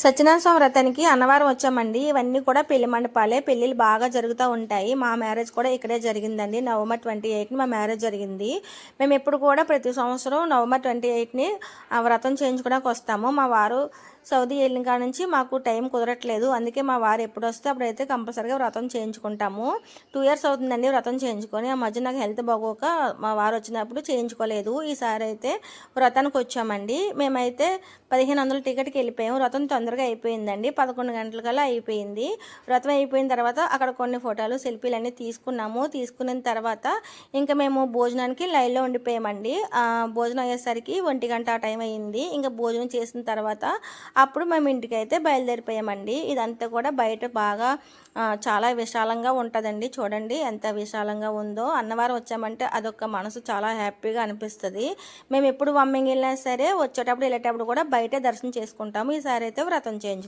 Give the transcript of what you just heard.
సత్యనారాయణ స్వామి వ్రతానికి అన్నవరం వచ్చామండి. ఇవన్నీ కూడా పెళ్లి మండపాలే. పెళ్ళిళ్ళు బాగా జరుగుతూ ఉంటాయి. మా మ్యారేజ్ కూడా ఇక్కడే జరిగిందండి. నవంబర్ 28ని మా మ్యారేజ్ జరిగింది. మేము ఎప్పుడు కూడా ప్రతి సంవత్సరం నవంబర్ 28ని వ్రతం చేయించుకోవడానికి వస్తాము. మా వారు సౌదీ వెళ్ళిన కాడ నుంచి మాకు టైం కుదరట్లేదు. అందుకే మా వారు ఎప్పుడు వస్తే అప్పుడైతే కంపల్సరీగా వ్రతం చేయించుకుంటాము. 2 ఇయర్స్ అవుతుందండి వ్రతం చేయించుకొని. ఆ మధ్య నాకు హెల్త్ బాగోక మా వారు వచ్చినప్పుడు చేయించుకోలేదు. ఈసారి అయితే వ్రతానికి వచ్చామండి. మేమైతే 1500 టికెట్కి వెళ్ళిపోయాము. వ్రతం తొందరగా అయిపోయిందండి. 11 గంటలకల్లా అయిపోయింది. వ్రతం అయిపోయిన తర్వాత అక్కడ కొన్ని ఫోటోలు సెల్ఫీలు అన్నీ తీసుకున్నాము. తీసుకున్న తర్వాత ఇంకా మేము భోజనానికి లైన్లో ఉండిపోయామండి. భోజనం అయ్యేసరికి 1 గంట ఆ టైం అయ్యింది. ఇంకా భోజనం చేసిన తర్వాత అప్పుడు మేము ఇంటికి అయితే బయలుదేరిపోయామండి. ఇదంతా కూడా బయట బాగా చాలా విశాలంగా ఉంటుందండి. చూడండి ఎంత విశాలంగా ఉందో. అన్నవరం వచ్చామంటే అదొక మనసు చాలా హ్యాపీగా అనిపిస్తుంది. మేము ఎప్పుడు వమ్మింగ్ వెళ్ళినా సరే వచ్చేటప్పుడు వెళ్ళేటప్పుడు కూడా బయటే దర్శనం చేసుకుంటాము. ఈసారి అయితే వ్రతం చేయించుకుంటాము.